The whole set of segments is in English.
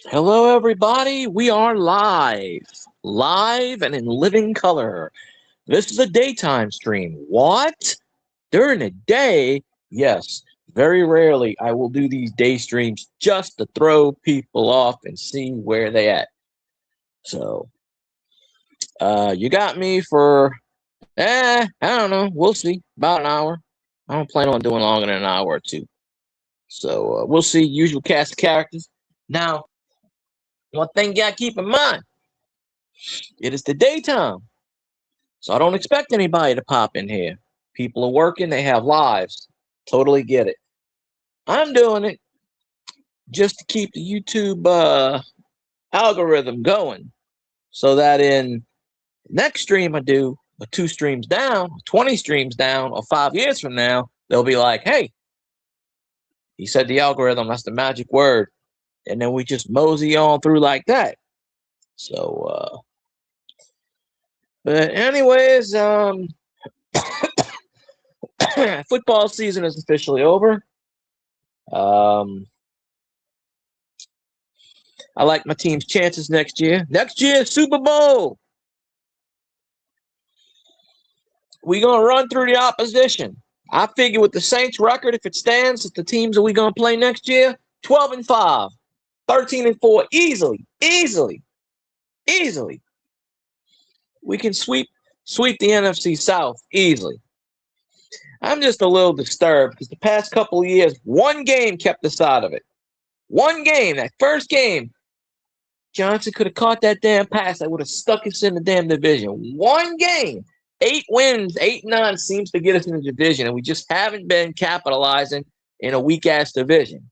Hello, everybody. We are live and in living color. This is a daytime stream. What? During the day? Yes. Very rarely I will do these day streams just to throw people off and see where they at. So, you got me for, I don't know. We'll see. About an hour. I don't plan on doing longer than an hour or two. So, we'll see. Usual cast of characters. Now, one thing you got to keep in mind, it is the daytime. So I don't expect anybody to pop in here. People are working, they have lives. Totally get it. I'm doing it just to keep the YouTube algorithm going so that in next stream I do, or 2 streams down, 20 streams down, or 5 years from now, they'll be like, hey, he said the algorithm, that's the magic word. And then we just mosey on through like that. So, but anyways, football season is officially over. Um, I like my team's chances next year. Next year, Super Bowl. We gonna run through the opposition. I figure with the Saints record, if it stands, if the teams that we gonna play next year, 12-5, 13-4, easily. We can sweep the NFC South easily. I'm just a little disturbed because the past couple of years, one game kept us out of it. One game, that first game, Johnson could have caught that damn pass that would have stuck us in the damn division. One game. 8 wins, 8-9 seems to get us in the division, and we just haven't been capitalizing in a weak ass division.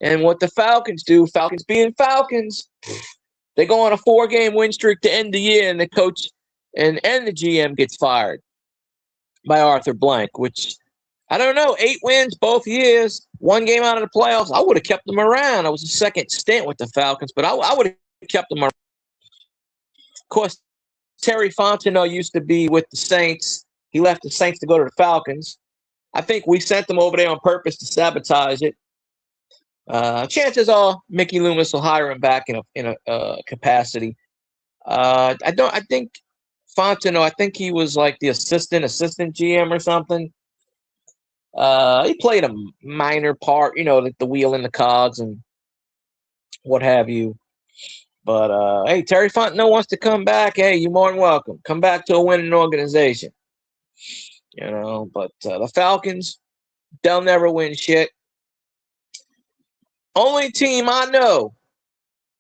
And what the Falcons do, Falcons being Falcons, they go on a 4-game win streak to end the year, and the coach and the GM gets fired by Arthur Blank, which I don't know. 8 wins both years, 1 game out of the playoffs. I would have kept them around. I was a second stint with the Falcons, but I would have kept them around. Of course, Terry Fontenot used to be with the Saints. He left the Saints to go to the Falcons. I think we sent them over there on purpose to sabotage it. Chances are Mickey Loomis will hire him back in a capacity. I think Fontenot. I think he was like the assistant GM or something. He played a minor part, like the wheel in the cogs and what have you. But hey, Terry Fontenot wants to come back. Hey, you're more than welcome. Come back to a winning organization. But the Falcons, they'll never win shit. Only team I know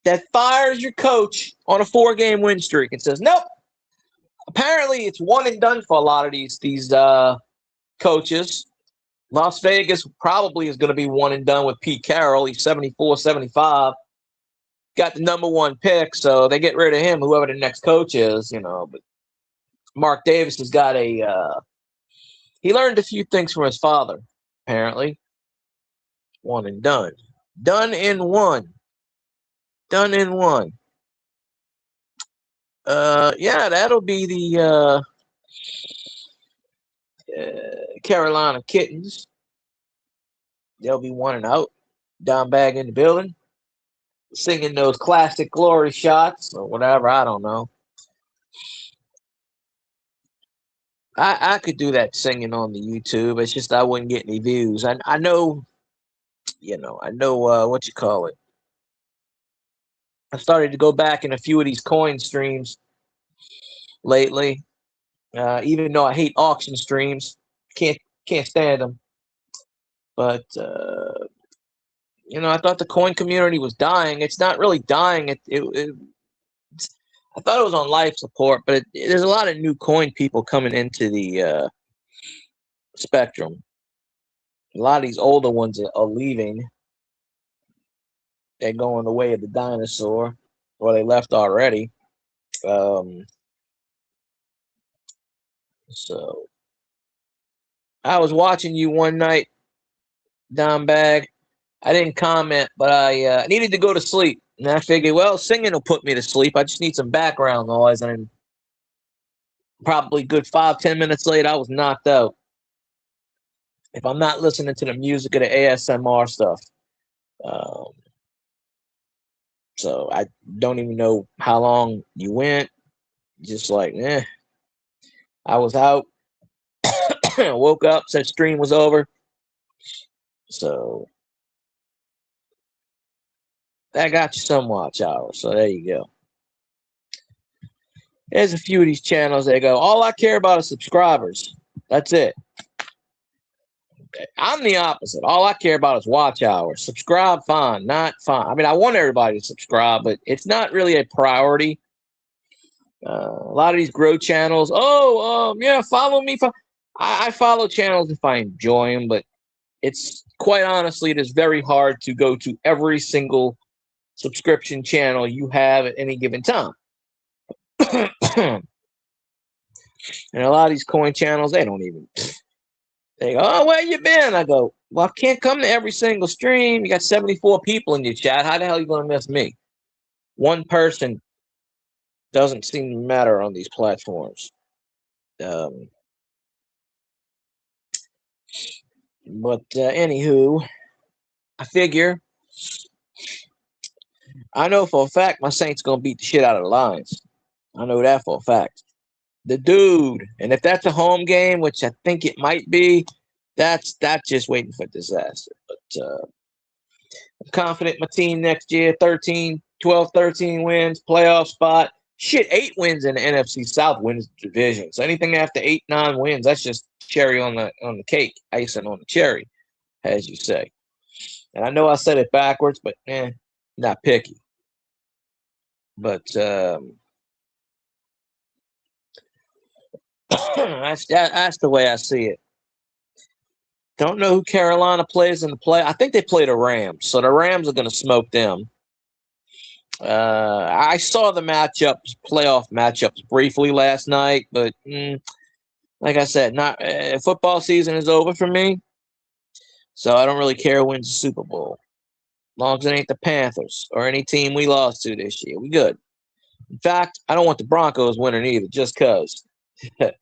that fires your coach on a 4-game win streak and says, nope. Apparently, it's one and done for a lot of these coaches. Las Vegas probably is going to be one and done with Pete Carroll. He's 74, 75. Got the number 1 pick, so they get rid of him, whoever the next coach is, But Mark Davis has got he learned a few things from his father, apparently. One and done. Done in one. Yeah, that'll be the Carolina Kittens. They'll be 1-out. Down bag in the building. Singing those classic glory shots or whatever. I don't know. I could do that singing on the YouTube. It's just I wouldn't get any views. I know, what you call it. I started to go back in a few of these coin streams lately. Even though I hate auction streams, can't stand them. But I thought the coin community was dying. It's not really dying. I thought it was on life support, but there's a lot of new coin people coming into the spectrum. A lot of these older ones are leaving. They're going the way of the dinosaur, or they left already. So I was watching you one night, Don Bag. I didn't comment, but I needed to go to sleep. And I figured, well, singing will put me to sleep. I just need some background noise. And probably good 5-10 minutes later, I was knocked out. If I'm not listening to the music of the ASMR stuff. So I don't even know how long you went. Just like, I was out, woke up, said stream was over. So that got you some watch hours. So there you go. There's a few of these channels that go, all I care about is subscribers. That's it. I'm the opposite. All I care about is watch hours. Subscribe, fine. Not fine. I mean, I want everybody to subscribe, but it's not really a priority. A lot of these grow channels, yeah, follow me. I follow channels if I enjoy them, but it's quite honestly, it is very hard to go to every single subscription channel you have at any given time. And a lot of these coin channels, they don't even, they go, oh, where you been? I go, well, I can't come to every single stream. You got 74 people in your chat. How the hell are you going to miss me? One person doesn't seem to matter on these platforms. But anywho, I figure, I know for a fact my Saints going to beat the shit out of the Lions. I know that for a fact. The dude, and if that's a home game, which I think it might be, that's just waiting for disaster. But I'm confident my team next year, 13 wins, playoff spot. Shit, 8 wins in the NFC South wins the division. So anything after 8, 9 wins, that's just cherry on the cake, icing on the cherry, as you say. And I know I said it backwards, but not picky. But that's the way I see it. Don't know who Carolina plays in the play. I think they play the Rams, so the Rams are going to smoke them. I saw the playoff matchups briefly last night, but like I said, not football season is over for me, so I don't really care who wins the Super Bowl, as long as it ain't the Panthers or any team we lost to this year. We good. In fact, I don't want the Broncos winning either, just cause. But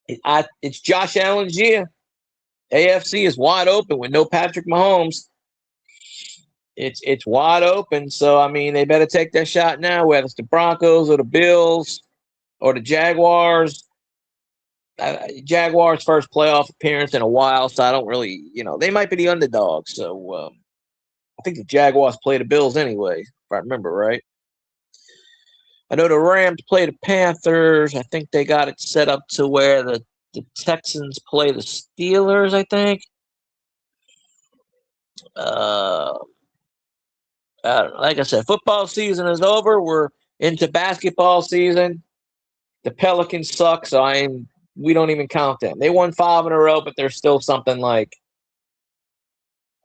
it's Josh Allen's year. AFC is wide open with no Patrick Mahomes. It's wide open, so I mean they better take their shot now, whether it's the Broncos or the Bills or the Jaguars. Jaguars' first playoff appearance in a while, so I don't really, they might be the underdogs. So I think the Jaguars play the Bills anyway, if I remember right. I know the Rams play the Panthers. I think they got it set up to where the Texans play the Steelers, I think. Like I said, football season is over. We're into basketball season. The Pelicans suck, so we don't even count them. They won 5 in a row, but they're still something like,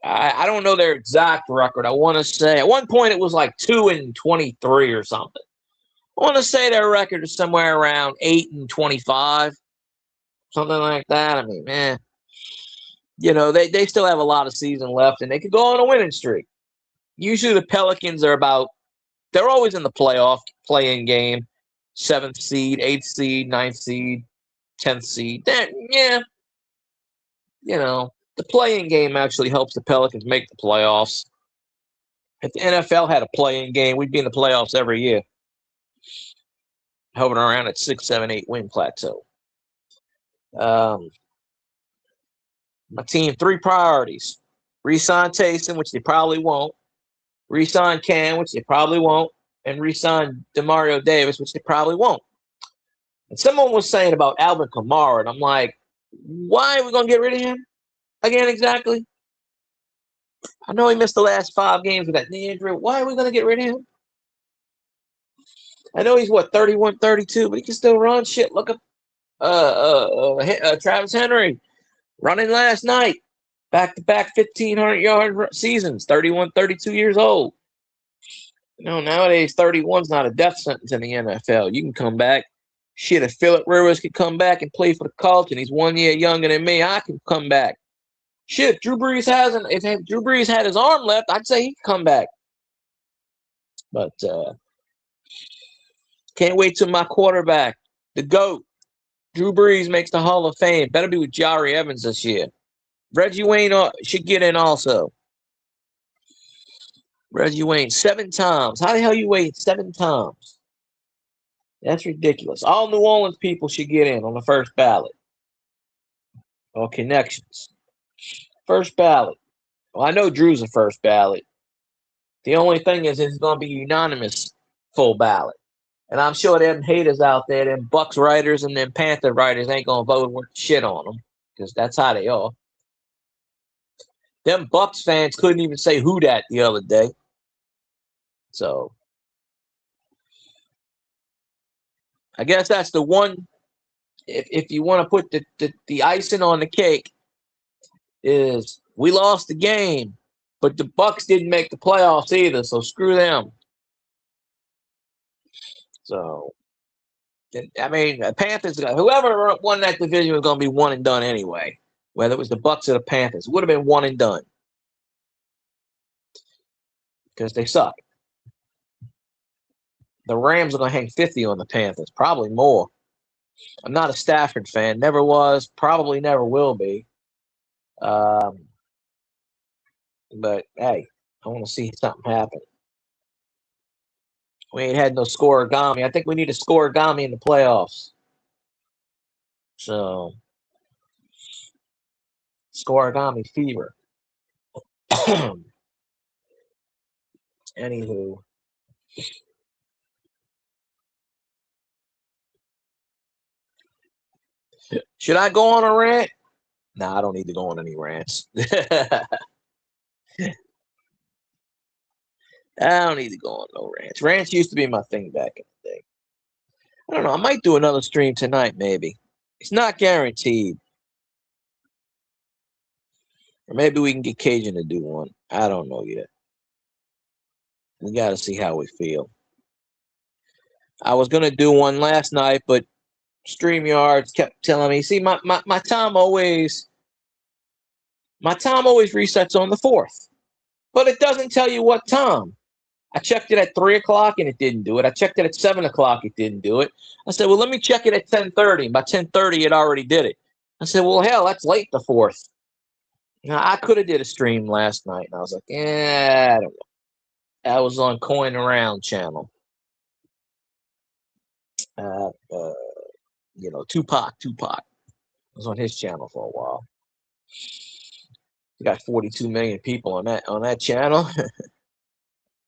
I don't know their exact record. I want to say at one point it was like 2-23 or something. I want to say their record is somewhere around 8-25, something like that. I mean, man, they still have a lot of season left, and they could go on a winning streak. Usually the Pelicans are they're always in the playoff play-in game, 7th seed, 8th seed, 9th seed, 10th seed. The play-in game actually helps the Pelicans make the playoffs. If the NFL had a play-in game, we'd be in the playoffs every year, hovering around at 6, 7, 8 win plateau. My team, 3 priorities. Re-sign Taysom, which they probably won't. Re-sign Cam, which they probably won't. And re-sign Demario Davis, which they probably won't. And someone was saying about Alvin Kamara, and I'm like, why are we going to get rid of him again exactly? I know he missed the last 5 games with that knee injury. Why are we going to get rid of him? I know he's, 31, 32, but he can still run shit. Look up Travis Henry running last night. Back-to-back 1,500-yard seasons, 31, 32 years old. Nowadays, 31's not a death sentence in the NFL. You can come back. Shit, if Phillip Rivers could come back and play for the Colts and he's 1 year younger than me, I can come back. Shit, if Drew Brees had his arm left, I'd say he could come back. But can't wait till my quarterback, the GOAT, Drew Brees, makes the Hall of Fame. Better be with Jari Evans this year. Reggie Wayne should get in also. Reggie Wayne 7 times. How the hell you wait 7 times? That's ridiculous. All New Orleans people should get in on the first ballot. Or connections. First ballot. Well, I know Drew's the first ballot. The only thing is it's going to be unanimous full ballot. And I'm sure them haters out there, them Bucks writers and them Panther writers ain't going to vote with shit on them because that's how they are. Them Bucks fans couldn't even say who that the other day. So I guess that's the one. If you want to put the icing on the cake, is we lost the game, but the Bucks didn't make the playoffs either. So screw them. So I mean, the Panthers, whoever won that division was going to be one and done anyway. Whether it was the Bucks or the Panthers, it would have been one and done because they suck. The Rams are going to hang 50 on the Panthers, probably more. I'm not a Stafford fan. Never was. Probably never will be. But, hey, I want to see something happen. We ain't had no scoregami. I think we need a scoregami in the playoffs. So, scoregami fever. Anywho. Should I go on a rant? Nah, I don't need to go on any rants. I don't need to go on no rants. Rants used to be my thing back in the day. I don't know. I might do another stream tonight, maybe. It's not guaranteed. Or maybe we can get Cajun to do one. I don't know yet. We got to see how we feel. I was going to do one last night, but StreamYards kept telling me, see, my time always resets on the 4th. But it doesn't tell you what time. I checked it at 3 o'clock and it didn't do it. I checked it at 7 o'clock, it didn't do it. I said, well, let me check it at 10:30. By 10:30, it already did it. I said, well, hell, that's late the 4th. Now, I could have did a stream last night, and I was like, I don't know. I was on Coin Around channel. Tupac. I was on his channel for a while. He got 42 million people on that channel.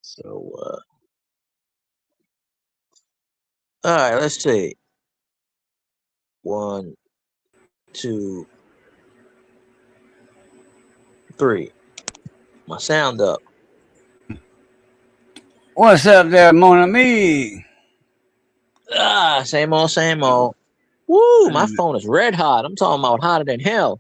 So, all right, let's see. 1, 2, 3. My sound up. What's up there, mon ami? Same old. Woo, my phone is red hot. I'm talking about hotter than hell.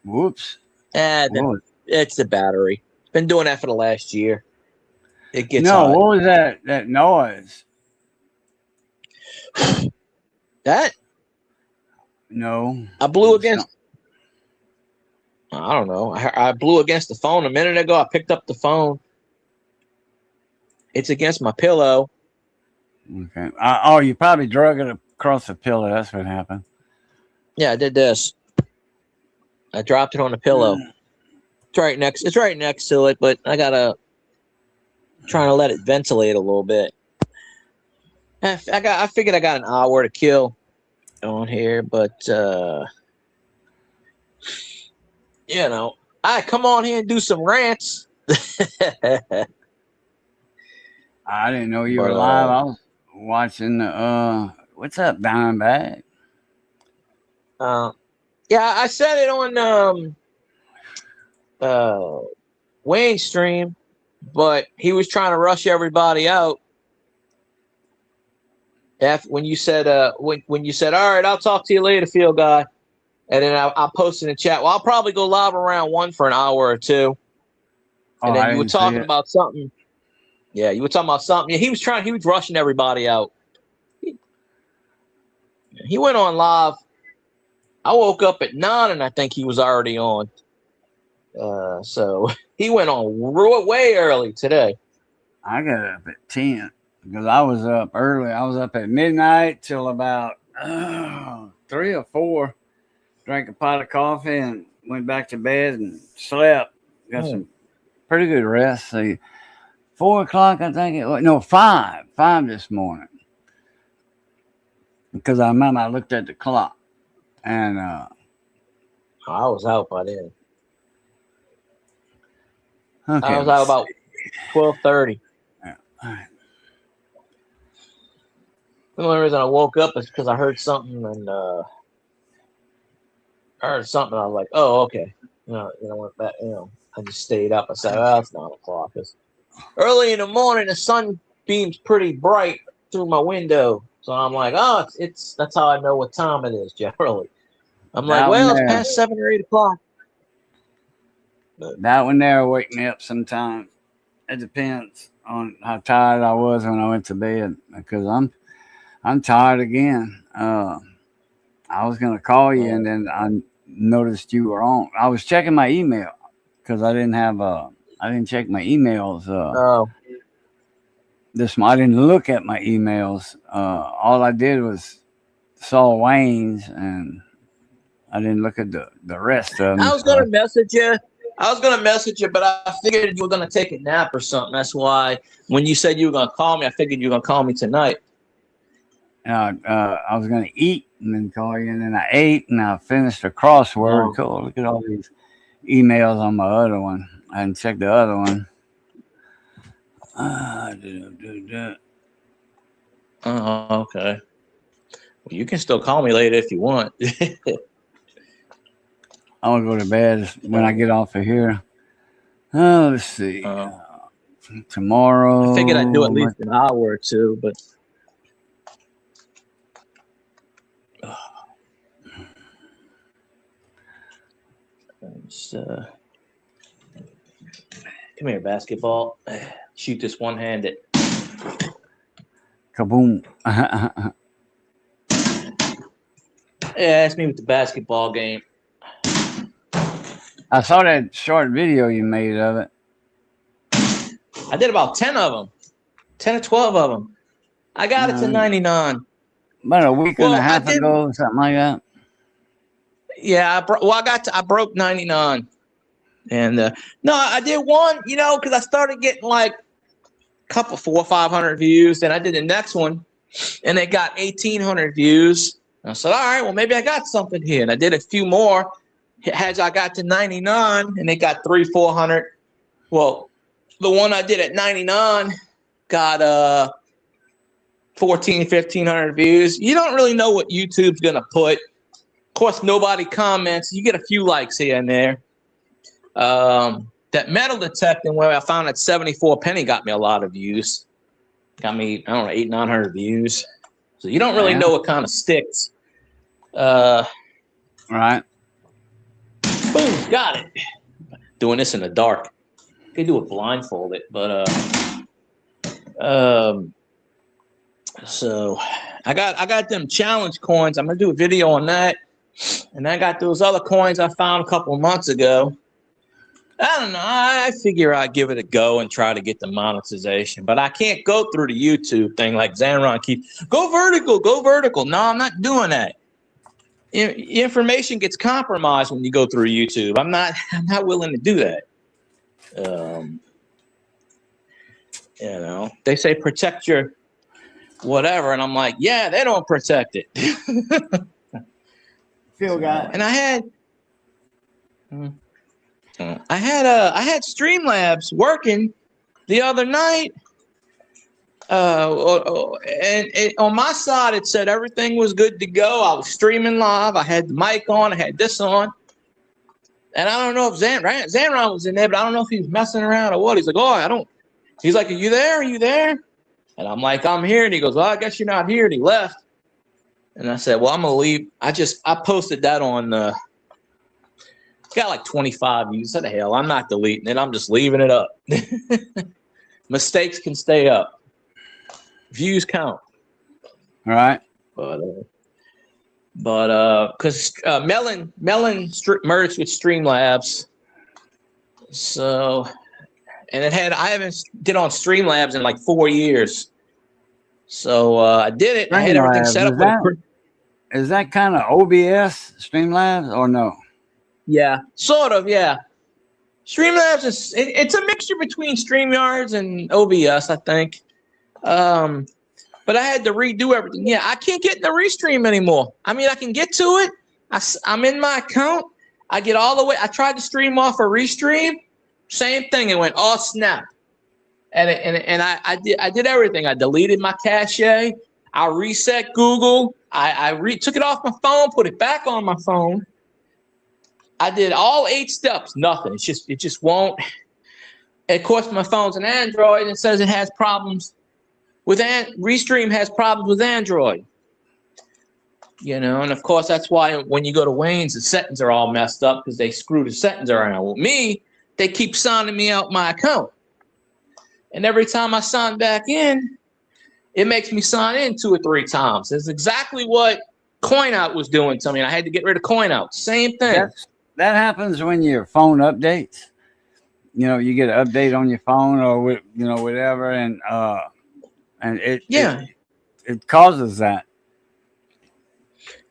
Whoops. It's the battery. Been doing that for the last year. It gets hot. What was that noise? That? No. I blew against. I don't know. I blew against the phone a minute ago. I picked up the phone. It's against my pillow. Okay. You probably drug it across the pillow. That's what happened. Yeah, I did this. I dropped it on the pillow. It's right next to it, but I gotta trying to let it ventilate a little bit. I figured I got an hour to kill on here, but I come on here and do some rants. I didn't know you were live. I was watching what's up, Diamondback? Yeah, I said it on Wayne's stream, but he was trying to rush everybody out. When you said when you said, all right, I'll talk to you later, Field Guy, and then I posted in the chat. Well, I'll probably go live around 1 for an hour or 2. And then you were talking about something. Yeah, you were talking about something. Yeah, he was rushing everybody out. He went on live. I woke up at 9 and I think he was already on. So he went on way early today. I got up at 10 because I was up early. I was up at midnight till about 3 or 4. Drank a pot of coffee and went back to bed and slept. Got some pretty good rest. See, 4 o'clock, I think it was. No, 5 this morning. Because I remember I looked at the clock, and I was out by then. okay, I was out about 12:30. Yeah. All right. The only reason I woke up is because I heard something and I was like, oh, okay. I went back. I just stayed up. I said, oh, it's 9 o'clock. It's early in the morning. The sun beams pretty bright through my window, so I'm like, oh, it's that's how I know what time it is generally. I'm like, well, it's past 7 or 8 o'clock. That one there wake me up sometimes. It depends on how tired I was when I went to bed, because I'm tired again. I was gonna call you, and then I noticed you were on. I was checking my email because I didn't check my emails. I didn't look at my emails. All I did was saw Wayne's, and I didn't look at the rest of them. I was gonna message you. But I figured you were gonna take a nap or something. That's why when you said you were gonna call me, I figured you were gonna call me tonight. I was going to eat and then call you, and then I ate and I finished a crossword. Oh. Cool. Look at all these emails on my other one. I didn't check the other one. Oh, okay. Well, you can still call me later if you want. I'm going to go to bed when I get off of here. Let's see. Tomorrow. I figured I'd do at least an hour or two, but. Come here, basketball. Shoot this one-handed. Kaboom. Yeah, that's me with the basketball game. I saw that short video you made of it. I did about 10 of them. 10 or 12 of them. I got it to 99. About a week and a half ago, something like that. Yeah, I broke 99. And no, I did one, because I started getting like a couple 400 or 500 views. Then I did the next one, and they got 1,800 views. And I said, all right, well, maybe I got something here. And I did a few more. As I got to 99, and they got 300, 400. Well, the one I did at 99 got 1,400, 1,500 views. You don't really know what YouTube's going to put. Of course, nobody comments. You get a few likes here and there. That metal detecting where I found that 74 penny got me a lot of views. Got me, I don't know, 800, 900 views. So you don't really know what kind of sticks. Right. Boom, got it. Doing this in the dark. Could do it blindfolded, but so I got them challenge coins. I'm gonna do a video on that. And I got those other coins I found a couple of months ago. I don't know. I figure I'd give it a go and try to get the monetization. But I can't go through the YouTube thing like Zanron keeps, go vertical, go vertical. No, I'm not doing that. Information gets compromised when you go through YouTube. I'm not willing to do that. They say protect your whatever. And I'm like, yeah, they don't protect it. Phil got. And I had Streamlabs working the other night, and on my side it said everything was good to go. I was streaming live. I had the mic on. I had this on, and I don't know if Zanron was in there, but I don't know if he was messing around or what. He's like, He's like, are you there? Are you there? And I'm like, I'm here. And he goes, well, I guess you're not here. And he left. And I said, well, I'm gonna leave. I posted that on. Got like 25 views. What the hell? I'm not deleting it. I'm just leaving it up. Mistakes can stay up. Views count. All right. But because Melon merged with Streamlabs, so I haven't did on Streamlabs in like 4 years. So I did it. I had everything set up. Is that kind of OBS Streamlabs or no? Yeah, sort of. Yeah. Streamlabs it's a mixture between StreamYards and OBS, I think. But I had to redo everything. Yeah, I can't get in the Restream anymore. I mean, I can get to it. I'm in my account. I get all the way. I tried to stream off a Restream. Same thing. It went, oh, snap. And I did everything. I deleted my cache. I reset Google. I took it off my phone, put it back on my phone. I did all 8 steps. Nothing. It just won't. And of course, my phone's an Android, and it says it has problems with Restream has problems with Android. You know, and of course that's why when you go to Wayne's, the settings are all messed up because they screw the settings around. With me, they keep signing me out my account, and every time I sign back in, it makes me sign in 2 or 3 times. It's exactly what CoinOut was doing to me. I had to get rid of CoinOut. Same thing. That happens when your phone updates. You know, you get an update on your phone or you know whatever, and it causes that.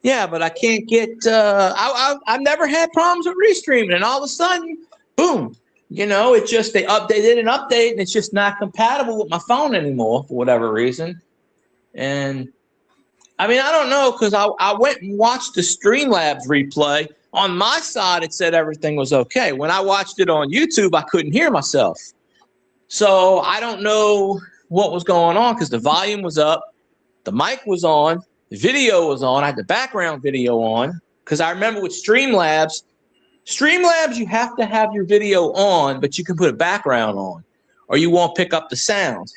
Yeah, but I can't get. I've never had problems with Restream, and all of a sudden, boom! You know, it just they updated an update, and it's just not compatible with my phone anymore for whatever reason. And I mean, I don't know because I went and watched the Streamlabs replay. On my side, it said everything was okay. When I watched it on YouTube, I couldn't hear myself. So I don't know what was going on because the volume was up, the mic was on, the video was on. I had the background video on because I remember with Streamlabs, you have to have your video on, but you can put a background on or you won't pick up the sound.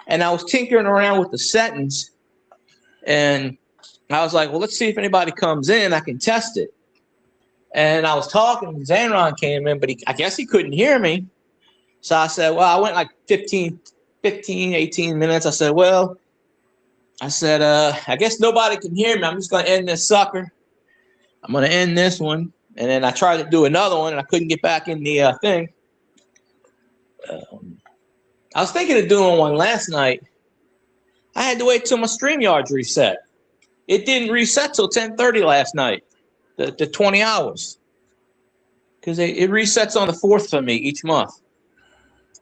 And I was tinkering around with the settings, and I was like, well, let's see if anybody comes in. I can test it. And I was talking, Zanron came in, but I guess he couldn't hear me. So I said, well, I went like 18 minutes. I said, I guess nobody can hear me. I'm just going to end this sucker. I'm going to end this one. And then I tried to do another one, and I couldn't get back in the thing. I was thinking of doing one last night. I had to wait till my StreamYards reset. It didn't reset till 10:30 last night, the 20 hours. Because it resets on the 4th for me each month.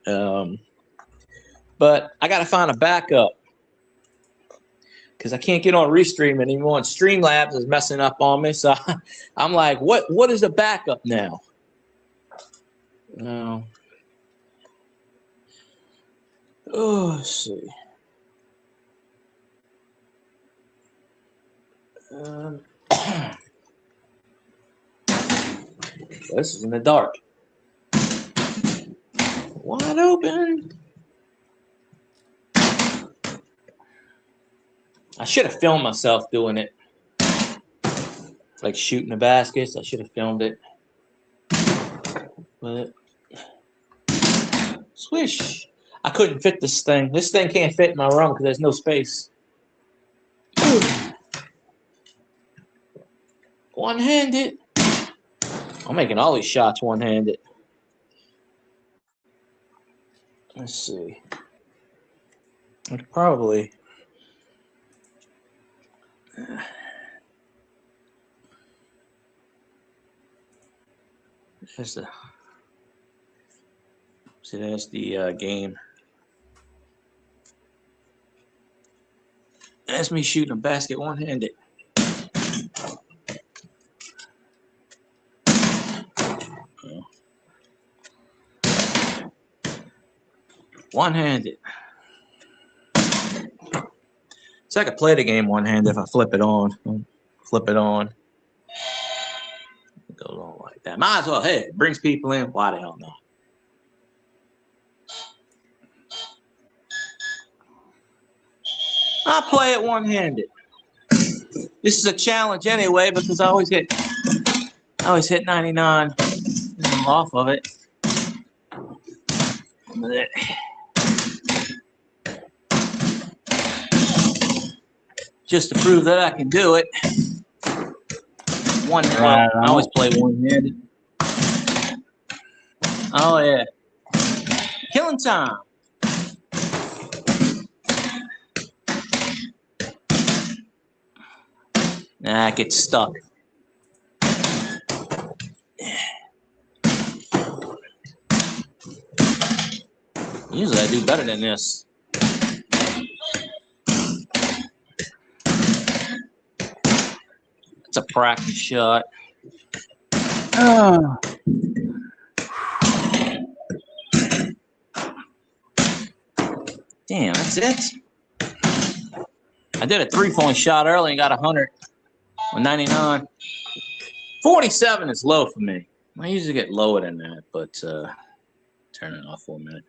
But I got to find a backup. Because I can't get on Restream anymore, and Streamlabs is messing up on me. So I'm like, what is a backup now? No. Oh, let's see. This is in the dark. Wide open. I should have filmed myself doing it. Like shooting the baskets. I should have filmed it. But swish. I couldn't fit this thing. This thing can't fit in my room because there's no space. One-handed. I'm making all these shots one-handed. Let's see. I could probably. There's the. See, there's the game. That's me shooting a basket one-handed. One-handed. So I could play the game one-handed if I flip it on. Flip it on. It goes on like that. Might as well. Hey, it brings people in. Why the hell not? I'll play it one-handed. This is a challenge anyway because I always hit 99 off of it. Just to prove that I can do it. I always play one-handed. Oh yeah. Killing time. Nah, it gets stuck. Usually I do better than this. It's a practice shot. Oh. Damn, that's it. I did a 3-point shot early and got 100 on 99. 47 is low for me. I usually get lower than that, but turn it off for a minute.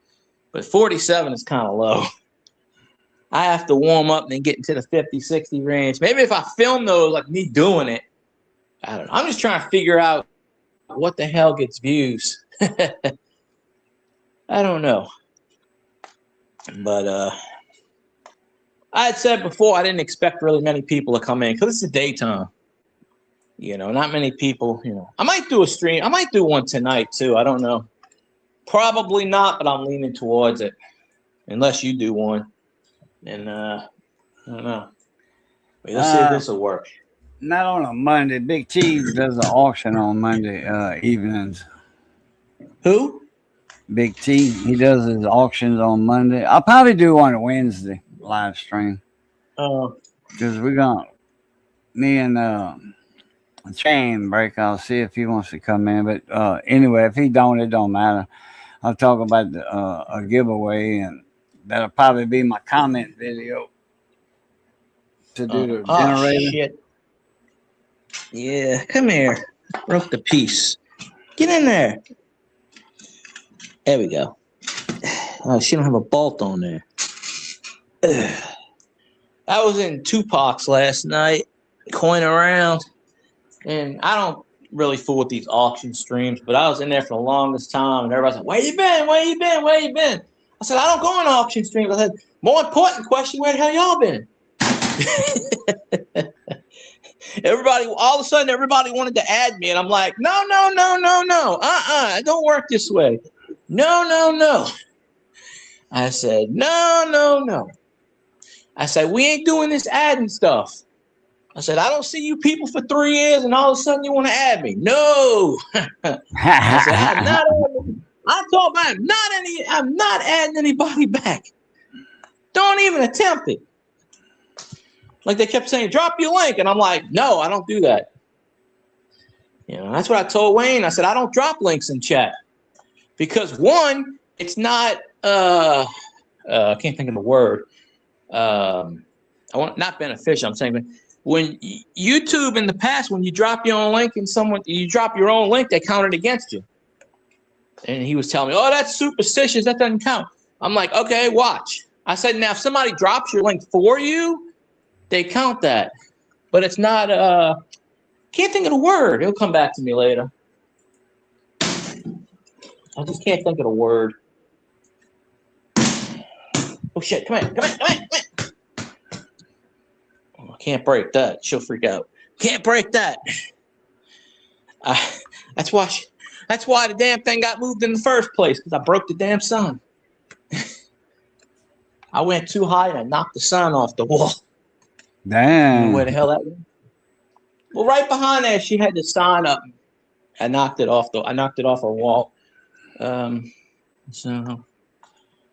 But 47 is kind of low. I have to warm up and then get into the 50, 60 range. Maybe if I film those, like me doing it, I don't know. I'm just trying to figure out what the hell gets views. I don't know. But I had said before I didn't expect really many people to come in because it's the daytime. You know, not many people, you know. I might do a stream. I might do one tonight too. I don't know. Probably not, but I'm leaning towards it. Unless you do one. And I don't know. Wait, let's see if this will work. Not on a Monday. Big T does an auction on Monday evenings. Who? Big T. He does his auctions on Monday. I'll probably do one Wednesday live stream. Because we're going to, me and Chain Break, I'll see if he wants to come in. But anyway, if he don't, it don't matter. I'll talk about a giveaway, and that'll probably be my comment video to do the generator. Shit. Yeah, come here. Broke the piece. Get in there. There we go. Oh, she don't have a bolt on there. I was in Tupac's last night, coining around, and I don't really fool with these auction streams, but I was in there for the longest time, and everybody's like, "Where you been? Where you been? Where you been?" I said, "I don't go on auction streams." I said, "More important question: where the hell y'all been?" Everybody, all of a sudden, everybody wanted to add me, and I'm like, "No. It don't work this way. No. I said, no. I said, we ain't doing this adding stuff. I said, I don't see you people for 3 years, and all of a sudden you want to add me. No. I said, I'm not. I told them I'm not adding anybody back. Don't even attempt it. Like they kept saying, drop your link, and I'm like, no, I don't do that. You know, that's what I told Wayne. I said, I don't drop links in chat because one, it's not. I can't think of the word. Not beneficial. I'm saying, but when YouTube in the past, when you drop your own link and you drop your own link, they count it against you. And he was telling me, "Oh, that's superstitious. That doesn't count." I'm like, "Okay, watch." I said, "Now, if somebody drops your link for you, they count that, but it's not. Can't think of the word. It'll come back to me later. I just can't think of the word." Oh shit! Come on! Oh, I can't break that. She'll freak out. Can't break that. That's why the damn thing got moved in the first place, because I broke the damn sun. I went too high and I knocked the sun off the wall. Damn. You know where the hell that went? Well, right behind there, she had the sign up. I knocked it off her wall. And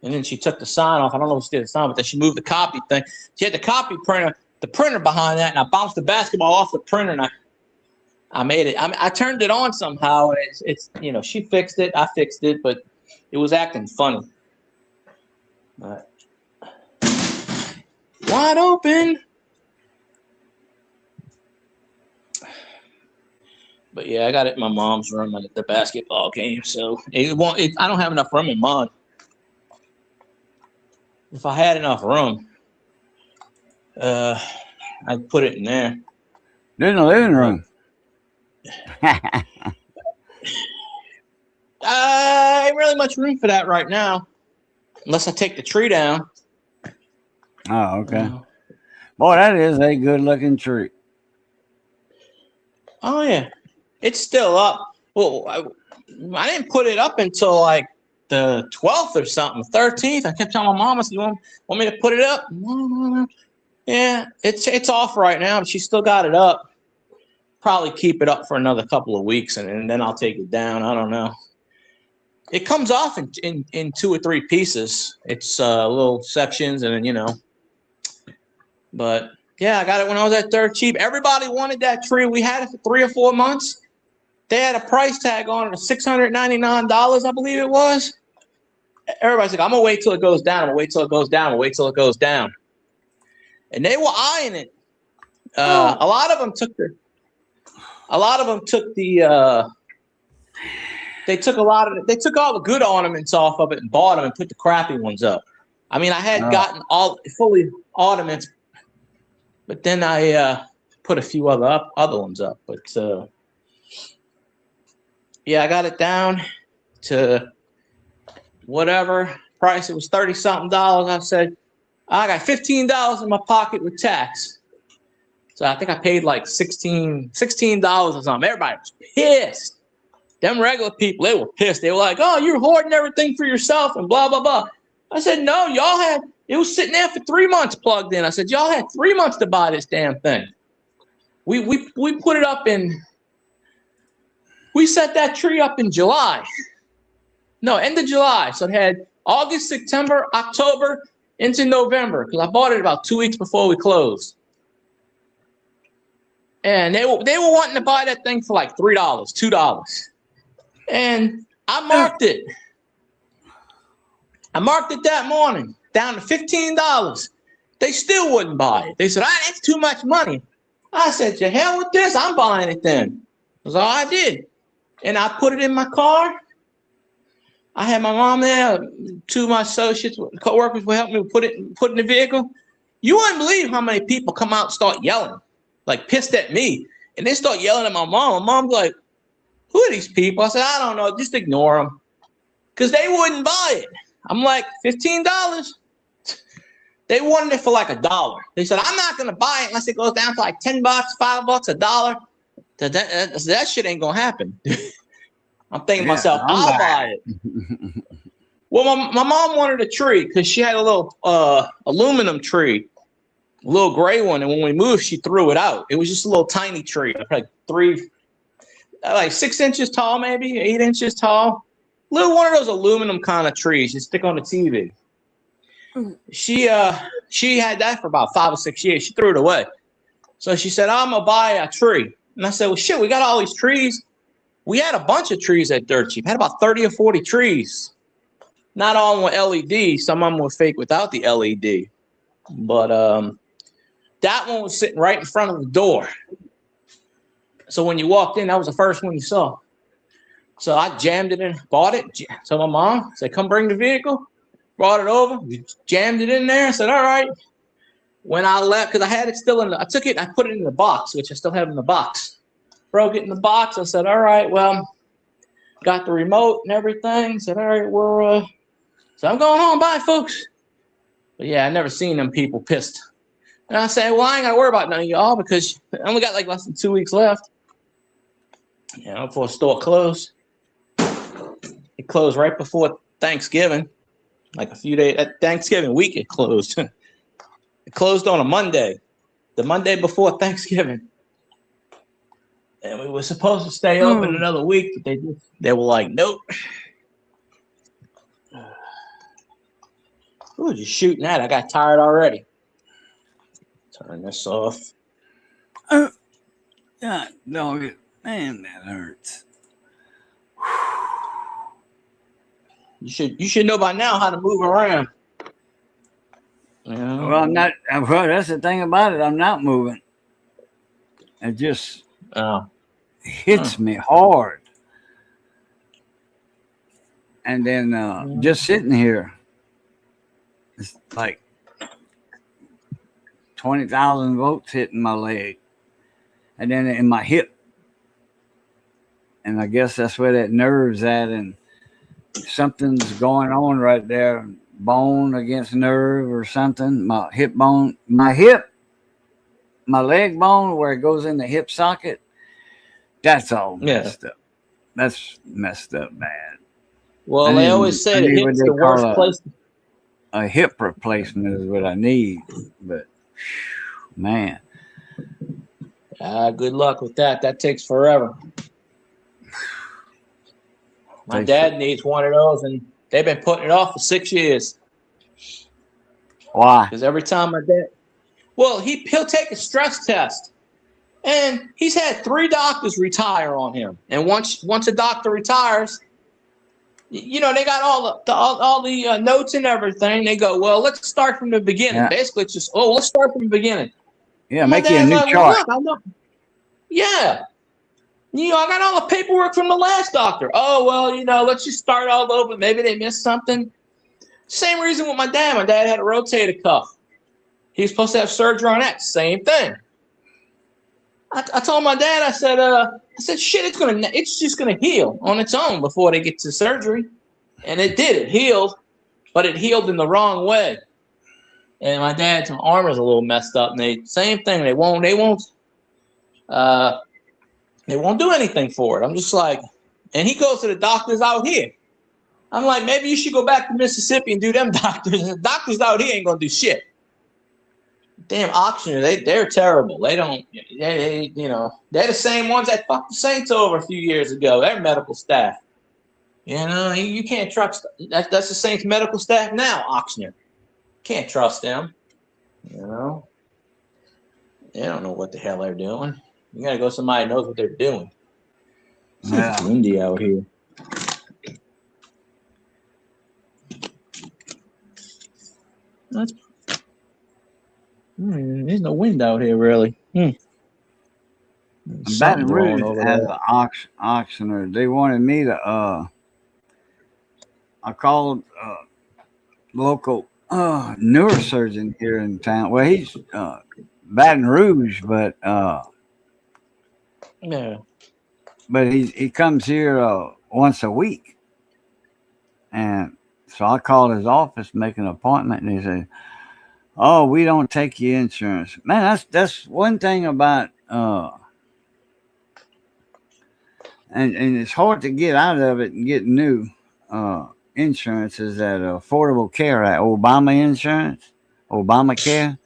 then she took the sign off. I don't know if she did the sign, but then she moved the copy thing. She had the copy printer, the printer behind that, and I bounced the basketball off the printer, and I made it. I turned it on somehow. It's you know, she fixed it. I fixed it, but it was acting funny. But wide open. But yeah, I got it in my mom's room at the basketball game, so I don't have enough room in mine. If I had enough room, I'd put it in there. There's no living room. Ain't really much room for that right now, unless I take the tree down. Oh, okay. Boy, that is a good-looking tree. Oh yeah, it's still up. Well, I didn't put it up until like the 12th or something, 13th. I kept telling my mom, I said, "You want me to put it up?" No. Yeah, it's off right now, but she still got it up. Probably keep it up for another couple of weeks, and then I'll take it down. I don't know. It comes off in 2 or 3 pieces. It's little sections, and then But yeah, I got it when I was at Dirt Cheap. Everybody wanted that tree. We had it for 3 or 4 months. They had a price tag on it of $699, I believe it was. Everybody's like, I'm gonna wait till it goes down. I'm gonna wait till it goes down. I'm gonna wait till it goes down. And they were eyeing it. A lot of them took the. They took all the good ornaments off of it and bought them and put the crappy ones up. I mean, I had gotten all fully ornaments, but then I put a few other ones up. But yeah, I got it down to whatever price. It was $30-something. I said, I got $15 in my pocket with tax. So I think I paid like $16 or something. Everybody was pissed. Them regular people, they were pissed. They were like, oh, you're hoarding everything for yourself and blah, blah, blah. I said, no, it was sitting there for 3 months plugged in. I said, y'all had 3 months to buy this damn thing. We put it up we set that tree up in July. No, end of July. So it had August, September, October, into November, because I bought it about 2 weeks before we closed. And they were wanting to buy that thing for like $3, $2. And I marked it. I marked it that morning down to $15. They still wouldn't buy it. They said, that's too much money. I said, to hell with this. I'm buying it then. That's all I did. And I put it in my car. I had my mom there, 2 of my associates, co-workers will help me put it in the vehicle. You wouldn't believe how many people come out and start yelling, like pissed at me. And they start yelling at my mom. My mom's like, who are these people? I said, I don't know. Just ignore them. Because they wouldn't buy it. I'm like, $15? They wanted it for like $1. They said, I'm not going to buy it unless it goes down to like $10, $5, $1. That shit ain't going to happen. I'm thinking to myself, I'll buy it. Well, my mom wanted a tree because she had a little aluminum tree, a little gray one. And when we moved, she threw it out. It was just a little tiny tree, like 6 inches tall, maybe 8 inches tall. Little one of those aluminum kind of trees you stick on the TV. She had that for about 5 or 6 years. She threw it away. So she said, I'm going to buy a tree. And I said, well, shit, we got all these trees. We had a bunch of trees at Dirt Cheap. Had about 30 or 40 trees. Not all were LED. Some of them were fake without the LED. But that one was sitting right in front of the door. So when you walked in, that was the first one you saw. So I jammed it in, bought it. So my mom said, come bring the vehicle. Brought it over, jammed it in there. I said, all right. When I left, because I had it still I took it and I put it in the box, which I still have in the box. Broke it in the box. I said, all right, well, got the remote and everything. Said, all right, so I'm going home. Bye, folks. But yeah, I never seen them people pissed. And I said, well, I ain't got to worry about none of y'all because I only got like less than 2 weeks left. Before the store closed. It closed right before Thanksgiving. Like a few days at Thanksgiving week, it closed. It closed on a Monday, the Monday before Thanksgiving. And we were supposed to stay open another week, but they were like, nope. Ooh, just shooting that. I got tired already. Turn this off. God, no, man, that hurts. You should know by now how to move around. Well, I'm not. Well, that's the thing about it. I'm not moving. It just hits me hard. And then just sitting here, it's like 20,000 volts hitting my leg. And then in my hip. And I guess that's where that nerve's at. And something's going on right there. Bone against nerve or something. My hip bone, my leg bone where it goes in the hip socket. That's all messed up. That's messed up bad. Well, they always say the hip's the worst place. A hip replacement is what I need. But man. Good luck with that. That takes forever. My dad needs one of those, and they've been putting it off for 6 years. Why? Because every time my dad, well, he'll take a stress test, and he's had 3 doctors retire on him. And once a doctor retires, you know, they got all the notes and everything. They go, well, let's start from the beginning. Yeah. Basically, it's just, let's start from the beginning. Yeah, make you a new chart. Yeah. You know, I got all the paperwork from the last doctor. Oh, well, you know, let's just start all over. Maybe they missed something. Same reason with my dad. My dad had a rotator cuff. He was supposed to have surgery on that. Same thing. I told my dad, I said, shit, it's just gonna heal on its own before they get to surgery. And it did. It healed, but it healed in the wrong way. And my dad's arm is a little messed up. And same thing. They won't do anything for it. I'm just like, and he goes to the doctors out here. I'm like, maybe you should go back to Mississippi and do them doctors. The doctors out here ain't gonna do shit. Damn auctioneers, they're terrible. They you know, they're the same ones that fucked the Saints over a few years ago. They're medical staff. You know, you can't trust. That's the Saints medical staff now. Auctioneer, can't trust them. You know, they don't know what the hell they're doing. You gotta go somebody who knows what they're doing. Yeah. It's windy out here. There's no wind out here, really. Baton Rouge has an auctioneer. They wanted me to. I called local neurosurgeon here in town. Well, he's Baton Rouge, but yeah. But he comes here once a week, and so I called his office, make an appointment, and he said, "Oh, we don't take your insurance, man." That's one thing about and it's hard to get out of it and get new insurance. Is that Affordable Care Act, Obama insurance, Obamacare?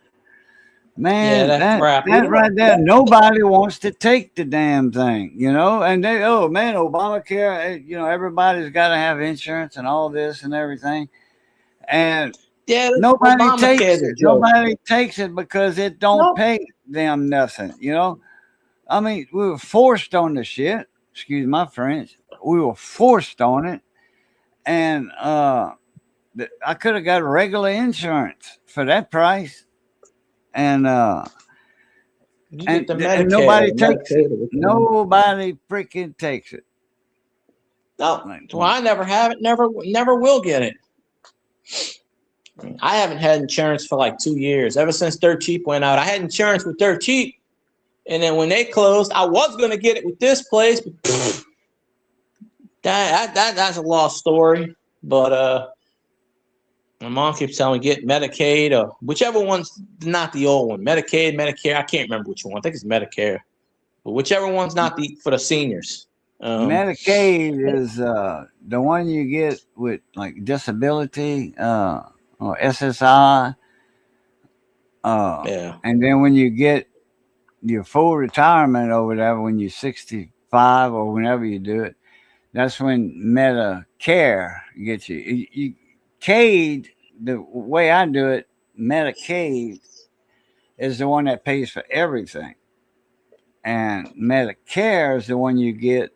Man, yeah, that right there, nobody wants to take the damn thing, you know. And they, oh man, Obamacare, you know, everybody's got to have insurance and all this and everything, and yeah, nobody takes it. Nobody takes it because it don't pay them nothing, you know. I mean, we were forced on the shit. Excuse my French. We were forced on it, and I could have got regular insurance for that price, and nobody takes it. Nobody freaking takes it. No, well, I never have it. Never will get it. I haven't had insurance for like 2 years. Ever since Dirt Cheap went out, I had insurance with Dirt Cheap. And then when they closed, I was going to get it with this place. But that's a lost story. But my mom keeps telling me get Medicaid or whichever one's not the old one. Medicaid, Medicare. I can't remember which one. I think it's Medicare. But whichever one's not for the seniors. Medicaid is the one you get with like disability or SSI. Yeah. And then when you get your full retirement or whatever, when you're 65 or whenever you do it, that's when Medicare gets you. CAID, the way I do it, Medicaid is the one that pays for everything. And Medicare is the one you get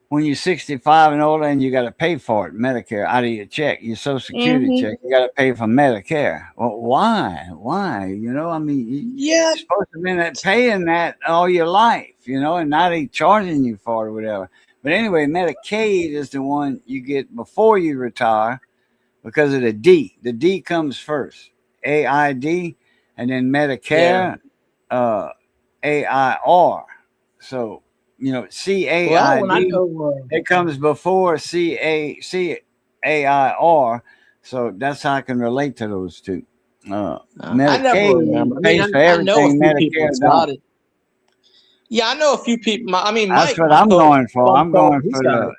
when you're 65 and older and you got to pay for it, Medicare, out of your check, your Social Security check. You got to pay for Medicare. Well, why? Why? You know, I mean, you're supposed to be paying that all your life, you know, and now they charging you for it or whatever. But anyway, Medicaid is the one you get before you retire because of the D. The D comes first, AID, and then Medicare, AIR. So, you know, CAID, it comes before CAIR. So that's how I can relate to those two. Medicaid pays for everything. Medicare don't. Yeah, I know a few people. I mean, that's what I'm going for. I'm going for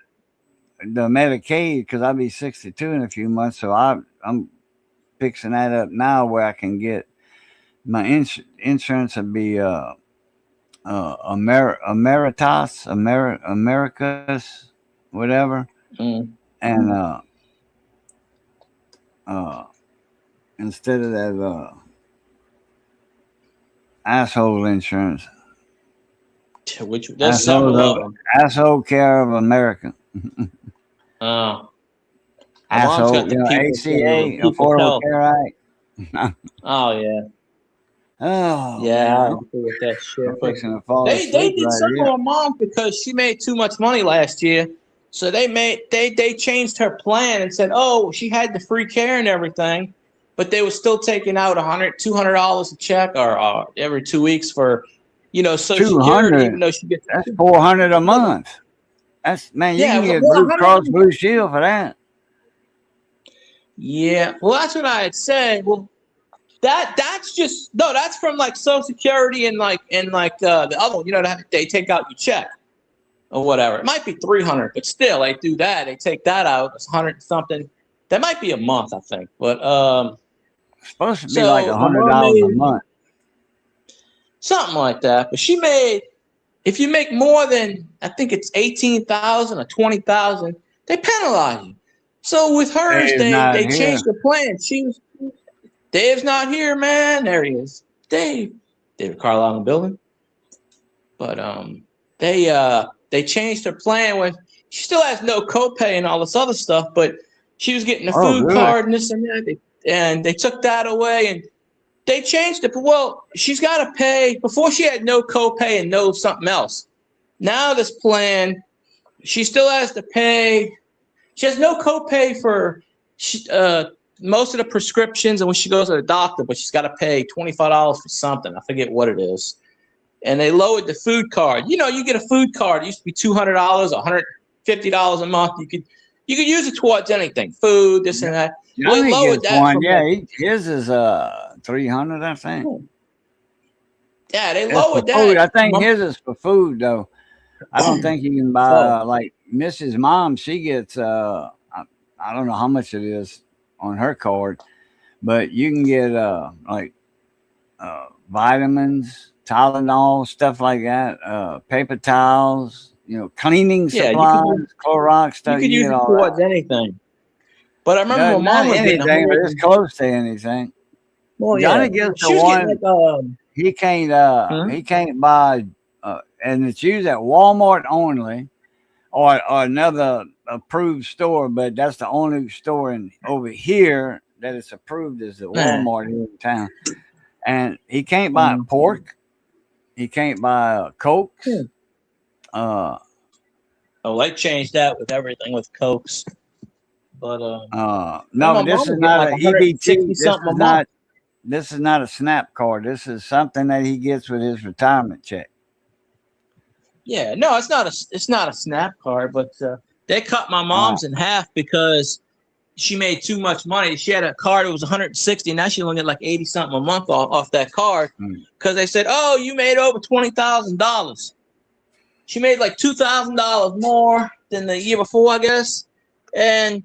the Medicaid because I'll be 62 in a few months. So I'm fixing that up now where I can get my insurance will be Americas, whatever, and instead of that asshole insurance, which there's several of them. Asshole Care of America. My mom's Asshole, got the ACA, People's Affordable Health. Care Act. Oh yeah. Oh Yeah, I man. agree with that shit. I'm But fixing to fall they asleep did right something here. with my mom because she made too much money last year. So they changed her plan and said, oh, she had the free care and everything, but they were still taking out $200 a check or every 2 weeks for, Social Security, even though she gets That's $400 a month. That's man, you can get Blue Cross Blue Shield for that. Yeah, well, that's what I had said. Well, that's from like Social Security and the other one, they take out your check or whatever. It might be 300, but still, they do that. They take that out. It's 100 something. That might be a month, I think. But it's supposed to be like $100 a month, something like that. But she made, if you make more than, I think it's 18,000 or 20,000, they penalize you. So with hers, they changed the plan. Dave's not here, man. There he is, David Carlisle in the building. But they changed her plan when she still has no copay and all this other stuff, but she was getting a food card and this and that, and they took that away and they changed it. But well, she's got to pay. Before she had no copay and no something else. Now this plan, she still has to pay. She has no copay for most of the prescriptions and when she goes to the doctor, but she's got to pay $25 for something. I forget what it is. And they lowered the food card. You get a food card. It used to be $200, $150 a month. You could use it towards anything, food, this and that. Well, they lowered that. His is $300, I think. Yeah, they lowered that. Food. I think his is for food though. I don't think you can buy like Mrs. Mom. She gets I don't know how much it is on her card, but you can get vitamins. Tylenol, stuff like that, paper towels, cleaning supplies, Clorox stuff. You could use it towards anything. But I remember my mom was anything, but it's close to anything. Well, Johnny gets the one. He can't buy, and it's used at Walmart only, or another approved store. But that's the only store over here that it's approved is the Walmart here in town. And he can't buy pork. He can't buy Cokes. They changed that with everything with Cokes. But no, but this is not an EBT. This is not a SNAP card. This is something that he gets with his retirement check. Yeah, no, it's not a SNAP card, but they cut my mom's in half because she made too much money. She had a card, it was $160. Now she only get like 80 something a month off that card because they said, oh, you made over $20,000. She made like $2,000 more than the year before, I guess. And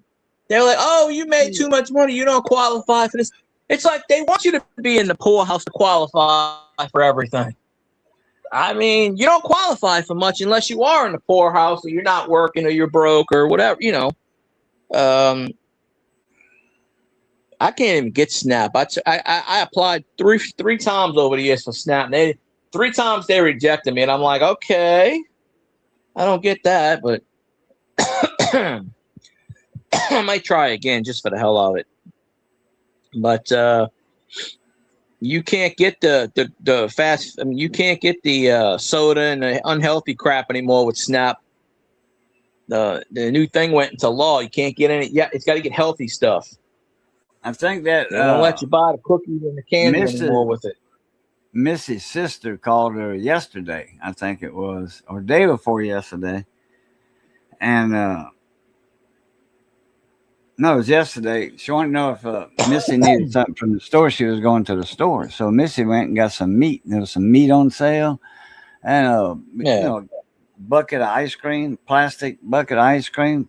they were like, oh, you made too much money. You don't qualify for this. It's like they want you to be in the poorhouse to qualify for everything. I mean, you don't qualify for much unless you are in the poorhouse or you're not working or you're broke or whatever, I can't even get SNAP. I applied three times over the years for SNAP. And 3 times they rejected me, and I'm like, okay, I don't get that, but I might try again just for the hell of it. But you can't get the fast. I mean, you can't get the soda and the unhealthy crap anymore with SNAP. The new thing went into law. You can't get any. Yeah, it's got to get healthy stuff. I think that they don't let you buy the cookies and the candy anymore with it. Missy's sister called her yesterday, I think it was, or day before yesterday, and no, it was yesterday. She wanted to know if Missy needed something from the store. She was going to the store, so Missy went and got some meat. There was some meat on sale, and bucket of ice cream, plastic bucket of ice cream.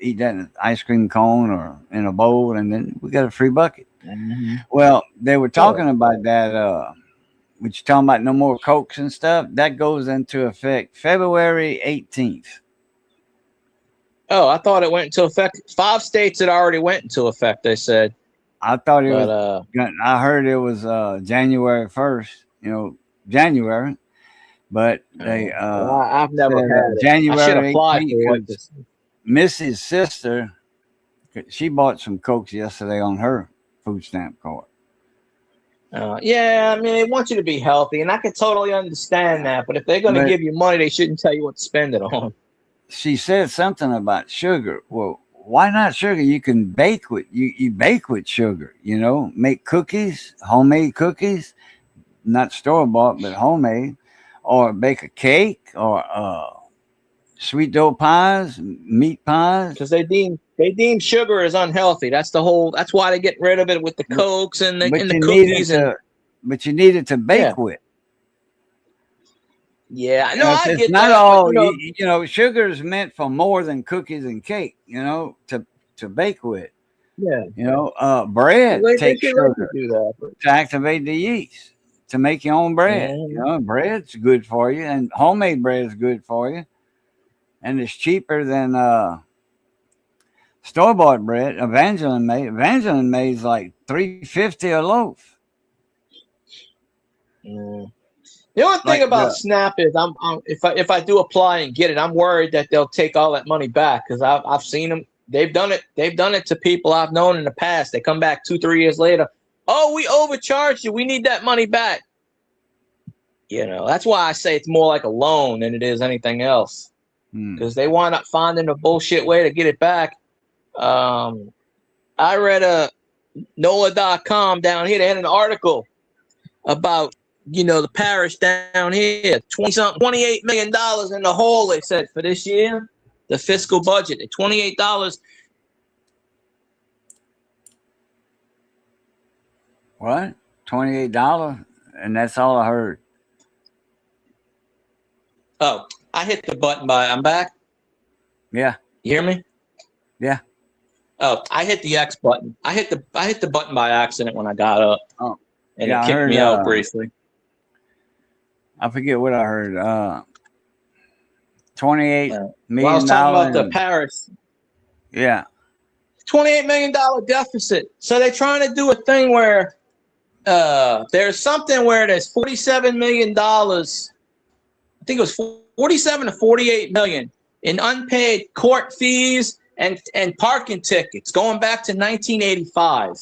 Eat that in an ice cream cone or in a bowl, and then we got a free bucket. Mm-hmm. Well, they were talking about that. Which you're talking about no more Cokes and stuff. That goes into effect February 18th. Oh, I thought it went into effect. 5 states had already went into effect, they said. I thought it But was. I heard it was January 1st. January, but they well, I've never said had it. I should January apply 18th for it. because Missy's sister, she bought some Cokes yesterday on her food stamp card. Yeah, I mean, they want you to be healthy, and I can totally understand that. But if they're going to give you money, they shouldn't tell you what to spend it on. She said something about sugar. Well, why not sugar? You can bake with you bake with sugar. Make cookies, homemade cookies, not store bought, but homemade, or bake a cake, or sweet dough pies, meat pies. Because they deem sugar as unhealthy. That's why they get rid of it with the Cokes and the cookies. But you need it to bake with. Yeah, no, I get not that. All sugar is meant for more than cookies and cake. To bake with. Yeah. Bread takes sugar to do that, to activate the yeast to make your own bread. Yeah. Bread's good for you, and homemade bread is good for you, and it's cheaper than store-bought bread. Evangeline made is like $3.50 a loaf. Yeah. The only thing about SNAP is if I do apply and get it, I'm worried that they'll take all that money back, because I've seen them. They've done it to people I've known in the past. They come back 2-3 years later. Oh, we overcharged you. We need that money back. That's why I say it's more like a loan than it is anything else, because they wind up finding a bullshit way to get it back. I read NOLA.com down here. They had an article about the parish down here, $28 million in the hole, they said, for this year, the fiscal budget, at $28. What? $28? And that's all I heard. Oh, I hit the button I'm back? Yeah. You hear me? Yeah. Oh, I hit the X button. I hit the button by accident when I got up. Oh. And it kicked me out briefly. I forget what I heard. $28 million. Well, I was talking about the parish. Yeah. $28 million deficit. So they're trying to do a thing where there's something where there's $47 million. I think it was 47 to 48 million in unpaid court fees and parking tickets going back to 1985.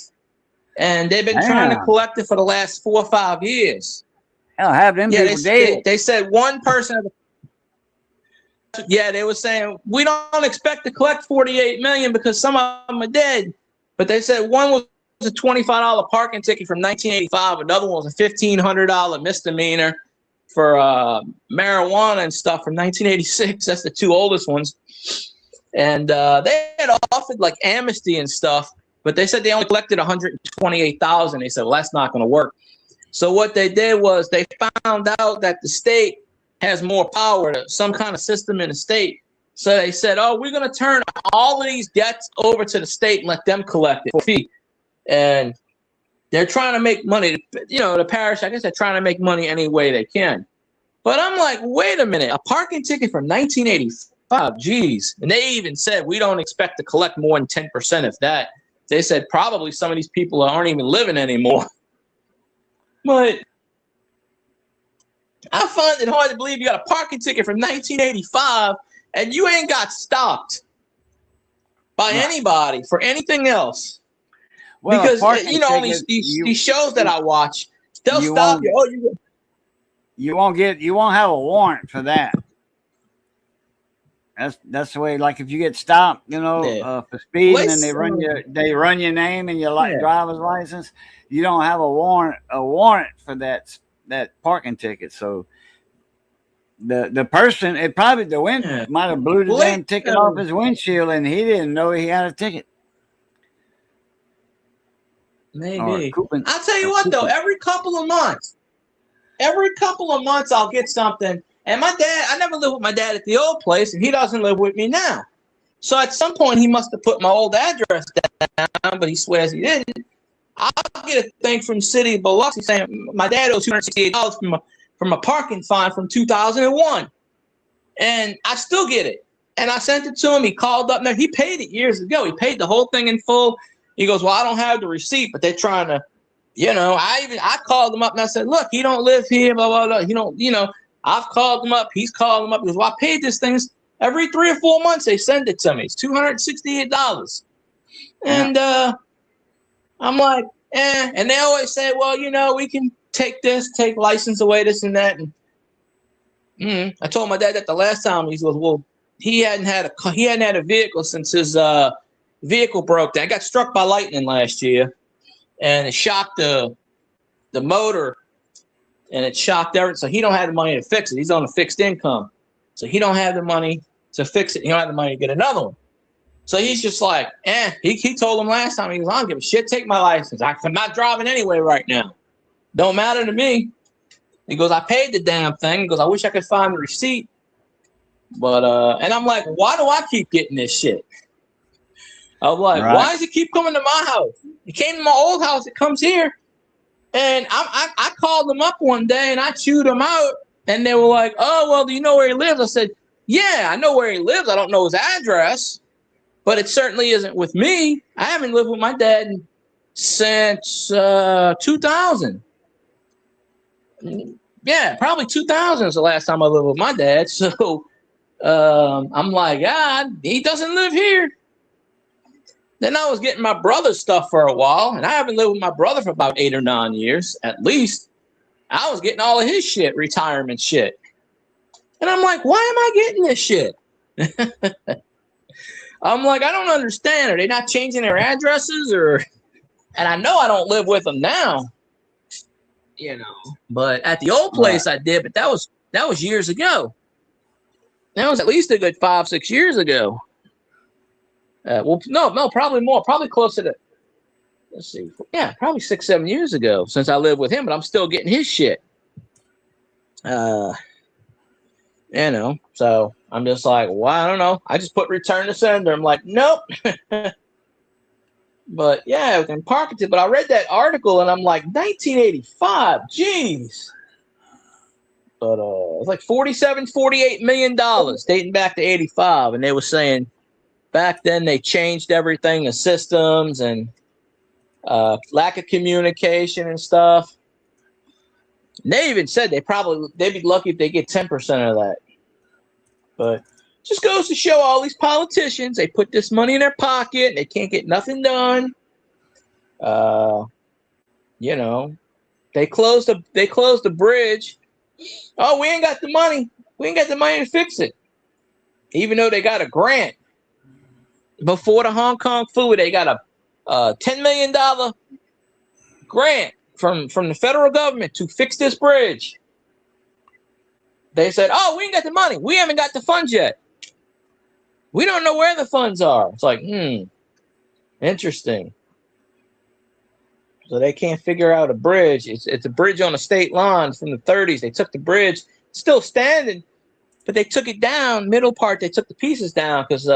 And they've been trying to collect it for the last 4 or 5 years. Hell, have them people dead. They said one person. Yeah, they were saying we don't expect to collect 48 million because some of them are dead. But they said one was a $25 parking ticket from 1985. Another one was a $1,500 misdemeanor for marijuana and stuff from 1986. That's the 2 oldest ones. And they had offered like amnesty and stuff, but they said they only collected 128,000. They said, well, that's not going to work. So what they did was they found out that the state has more power, some kind of system in the state. So they said, oh, we're going to turn all of these debts over to the state and let them collect it for fee. And they're trying to make money. The parish, I guess they're trying to make money any way they can. But I'm like, wait a minute, a parking ticket from 1985, geez. And they even said, we don't expect to collect more than 10% of that. They said probably some of these people aren't even living anymore. But I find it hard to believe you got a parking ticket from 1985 and you ain't got stopped by anybody for anything else. Well, because these shows that I watch, they'll stop you. Oh, you won't have a warrant for that. That's the way. Like if you get stopped, for speeding, and they run your name and your driver's license, you don't have a warrant for that parking ticket. So the person, the wind might have blew the damn ticket off his windshield, and he didn't know he had a ticket. Maybe. I'll tell you what, though, every couple of months I'll get something. And my dad, I never lived with my dad at the old place, and he doesn't live with me now. So at some point, he must have put my old address down, but he swears he didn't. I'll get a thing from City of Biloxi saying my dad owes $268 from a parking fine from 2001. And I still get it. And I sent it to him. He called up. Now, he paid it years ago. He paid the whole thing in full. He goes, well, I don't have the receipt, but they're trying to, I called him up and I said, look, he don't live here, blah, blah, blah. I've called him up. He's called him up. He goes, well, I paid this thing every 3 or 4 months. They send it to me. It's $268. And I'm like, And they always say, well, we can take license away, this and that. And I told my dad that the last time. He goes, well, he hadn't had a vehicle since his vehicle broke down. I got struck by lightning last year, and it shocked the motor, and it shocked everything. So he don't have the money to fix it. He's on a fixed income, so he don't have the money to fix it. He don't have the money to get another one. So he's just like, He told him last time, he goes, I don't give a shit. Take my license. I'm not driving anyway right now. Don't matter to me. He goes, I paid the damn thing. He goes, I wish I could find the receipt. But and I'm like, why do I keep getting this shit? I'm like, Why does it keep coming to my house? It came to my old house. It comes here. And I called them up one day and I chewed them out. And they were like, oh, well, do you know where he lives? I said, yeah, I know where he lives. I don't know his address. But it certainly isn't with me. I haven't lived with my dad since 2000. Yeah, probably 2000 is the last time I lived with my dad. So I'm like, he doesn't live here. Then I was getting my brother's stuff for a while, and I haven't lived with my brother for about 8 or 9 years, at least. I was getting all of his shit, retirement shit. And I'm like, why am I getting this shit? I'm like, I don't understand. Are they not changing their addresses? And I know I don't live with them now, But at the old place I did, but that was years ago. That was at least a good 5-6 years ago. No, probably more. Probably closer to, let's see. Yeah, probably 6-7 years ago since I lived with him, but I'm still getting his shit. So I'm just like, well, I don't know. I just put return to sender. I'm like, nope. But yeah, we can park it. But I read that article and I'm like, 1985, jeez. But it's like $48 million dating back to 85. And they were saying back then they changed everything, the systems and lack of communication and stuff. And they even said they'd be lucky if they get 10% of that. But just goes to show all these politicians, they put this money in their pocket and they can't get nothing done. They closed the bridge. Oh, we ain't got the money. We ain't got the money to fix it. Even though they got a grant. Before the Hong Kong flu, they got a $10 million grant from the federal government to fix this bridge. They said, oh, we ain't got the money. We haven't got the funds yet. We don't know where the funds are. It's like, interesting. So they can't figure out a bridge. It's a bridge on a state line from the 30s. They took the bridge, still standing, but they took it down. Middle part, they took the pieces down because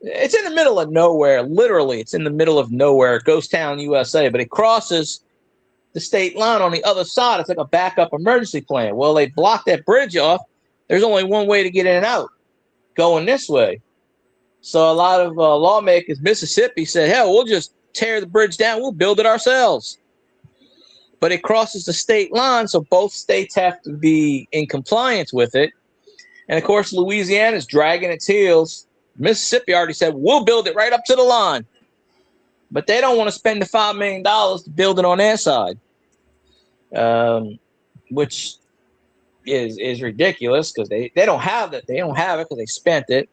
it's in the middle of nowhere. Literally, it's in the middle of nowhere. Ghost Town, USA. But it crosses the state line on the other side. It's like a backup emergency plan. Well, they blocked that bridge off. There's only one way to get in and out, going this way. So a lot of lawmakers, Mississippi said, hell, we'll just tear the bridge down. We'll build it ourselves. But it crosses the state line, so both states have to be in compliance with it. And, of course, Louisiana's dragging its heels. Mississippi already said, we'll build it right up to the line. But they don't want to spend the $5 million to build it on their side. Which is ridiculous because they don't have it. They don't have it because they spent it.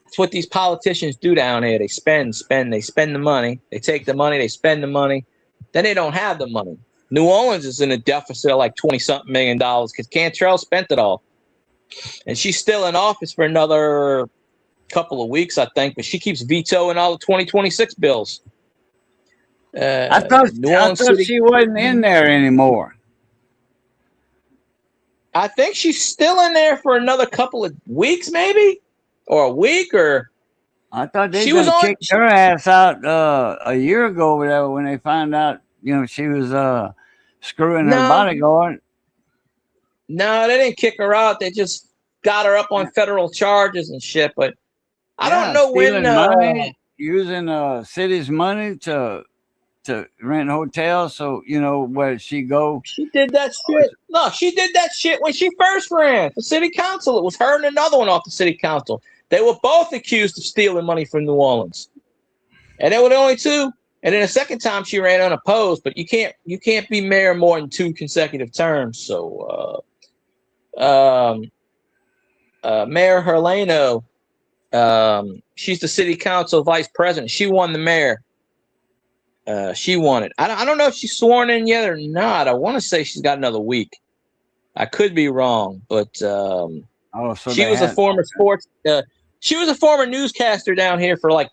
It's what these politicians do down here. They spend. They spend the money. They take the money. They spend the money. Then they don't have the money. New Orleans is in a deficit of like $20-something million because Cantrell spent it all. And she's still in office for another couple of weeks, I think, but she keeps vetoing all the 2026 bills. I thought she wasn't in there anymore. I think she's still in there for another couple of weeks, maybe, or a week, or. I thought they kicked her ass out a year ago, or whatever, when they found out, she was screwing her bodyguard. No, they didn't kick her out. They just got her up on federal charges and shit. But I don't know when. Money, using city's money to rent hotels. So where she go? She did that shit. No, she did that shit when she first ran for city council. It was her and another one off the city council. They were both accused of stealing money from New Orleans, and they were the only two. And then the second time she ran unopposed. But you can't be mayor more than 2 consecutive terms. So Mayor Heleno, she's the city council vice president. She won the mayor. She won it. I don't know if she's sworn in yet or not. I want to say she's got another week. I could be wrong, but she was a former she was a former newscaster down here for like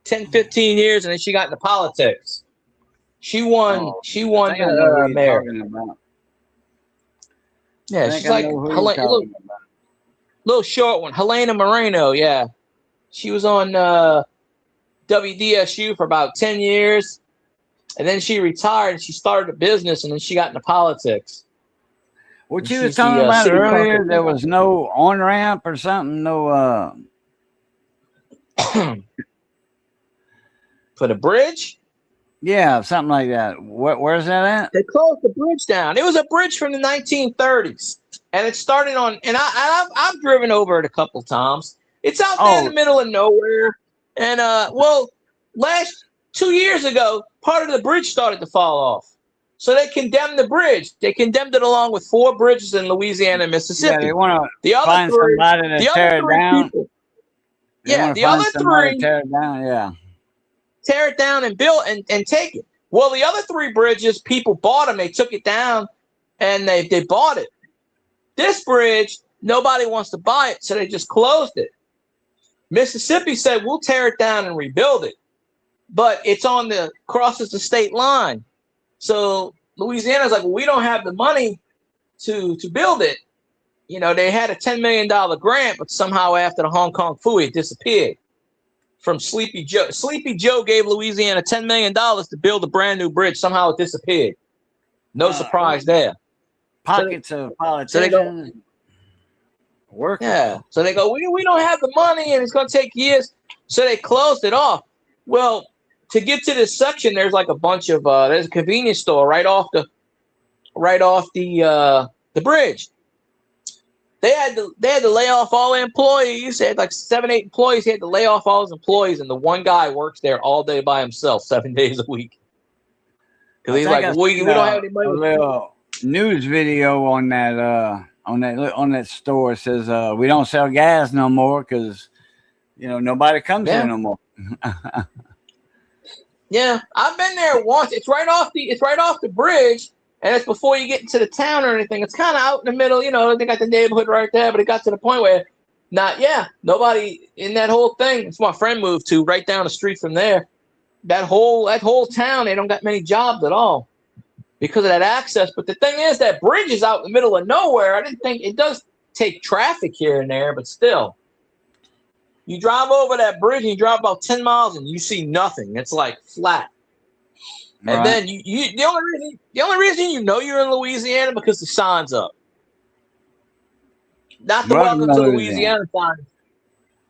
10, 15 years, and then she got into politics. She won. She won mayor. Yeah, she's like little short one, Helena Moreno. Yeah, she was on WDSU for about 10 years, and then she retired and she started a business, and then she got into politics. What you were talking about earlier, there was no on ramp or something, no for the bridge. Yeah, something like that. Where's that at? They closed the bridge down. It was a bridge from the 1930s, and it started on. And I've driven over it a couple times. It's out there in the middle of nowhere. And last 2 years ago, part of the bridge started to fall off. So they condemned the bridge. They condemned it along with 4 bridges in Louisiana and Mississippi. Yeah, they want to find somebody to tear it down. Yeah, the other 3 tear it down. Yeah, tear it down and build and take it. Well, the other 3 bridges, people bought them. They took it down, and they bought it. This bridge, nobody wants to buy it, so they just closed it. Mississippi said, we'll tear it down and rebuild it. But it's crosses the state line. So Louisiana's like, well, we don't have the money to build it. They had a $10 million grant, but somehow after the Hong Kong foo, it disappeared from Sleepy Joe. Sleepy Joe gave Louisiana $10 million to build a brand new bridge. Somehow it disappeared. No surprise there. Pockets of politicians. Working. Yeah. So they go, we don't have the money, and it's going to take years. So they closed it off. Well, to get to this section, there's like a bunch of there's a convenience store right off the bridge. They had to lay off all the employees. They had like 7, 8 employees. He had to lay off all his employees, and the one guy works there all day by himself, 7 days a week. Because he's like, we don't have any money. A little news video on that store. It says we don't sell gas no more because nobody comes here no more. Yeah, I've been there once. It's right off the bridge, and it's before you get into the town or anything. It's kind of out in the middle. They got the neighborhood right there, but it got to the point where nobody in that whole thing. It's my friend moved to right down the street from there. That whole town, they don't got many jobs at all because of that access. But the thing is, that bridge is out in the middle of nowhere. I didn't think it does take traffic here and there, but still. You drive over that bridge and you drive about 10 miles and you see nothing. It's like flat. Right. And then the only reason you're in Louisiana because the sign's up. Not the welcome to Louisiana sign.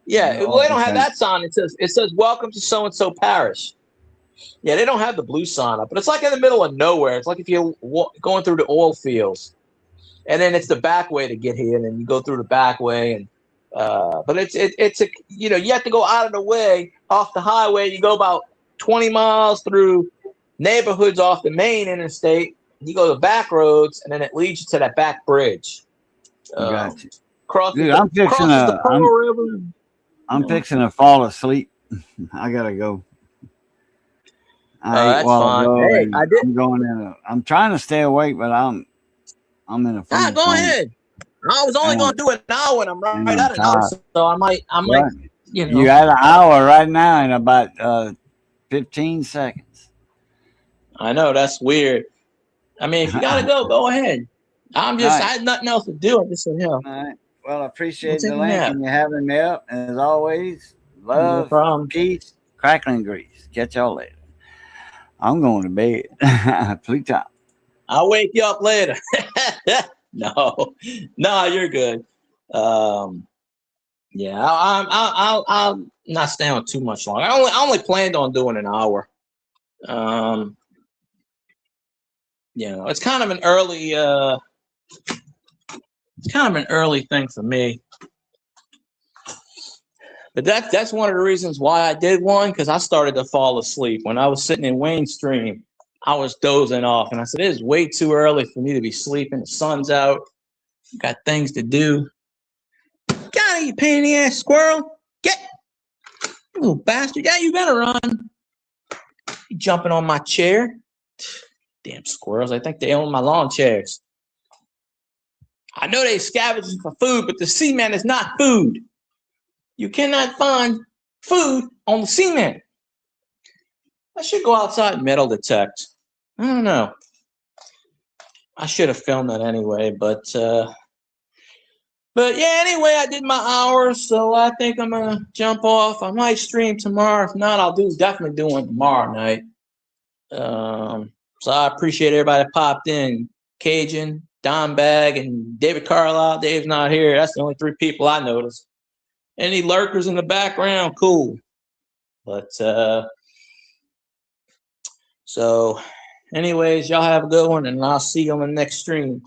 Yeah, they don't have that sign. It says welcome to so and so parish. Yeah, they don't have the blue sign up, but it's like in the middle of nowhere. It's like if you're going through the oil fields, and then it's the back way to get here, and then you go through the back way and. But it's you have to go out of the way off the highway. You go about 20 miles through neighborhoods off the main interstate. You go to back roads, and then it leads you to that back bridge. Gotcha. Dude, I'm fixing to fall asleep. I gotta go. That's fine. I'm trying to stay awake, but I'm in a. Go ahead. I was only going to do an hour, and I'm right out of hour, so I might. You got an hour right now in about 15 seconds. I know that's weird. I mean, if you gotta go ahead. I had nothing else to do. I'm just saying, All right. Well, I appreciate the link and you having me up. And as always, love, peace, crackling grease. Catch y'all later. I'm going to bed. Please time. I'll wake you up later. No, you're good. Yeah, I'll not stay on too much longer. I only planned on doing an hour. It's kind of an early thing for me. But that's one of the reasons why I did one, because I started to fall asleep. When I was sitting in Wayne's stream, I was dozing off. And I said, it is way too early for me to be sleeping. The sun's out. Got things to do. Got you pain in the ass squirrel. Get, you little bastard. Yeah, you better run. You jumping on my chair. Damn squirrels. I think they own my lawn chairs. I know they scavenging for food, but the cement is not food. You cannot find food on the cement. I should go outside and metal detect. I don't know. I should have filmed that anyway, but yeah, anyway, I did my hours, so I think I'm gonna jump off. I might stream tomorrow. If not, I'll definitely do one tomorrow night. So I appreciate everybody that popped in. Cajun, Don Bag, and David Carlisle. Dave's not here. That's the only 3 people I noticed. Any lurkers in the background? Cool. But so anyways, y'all have a good one, and I'll see you on the next stream.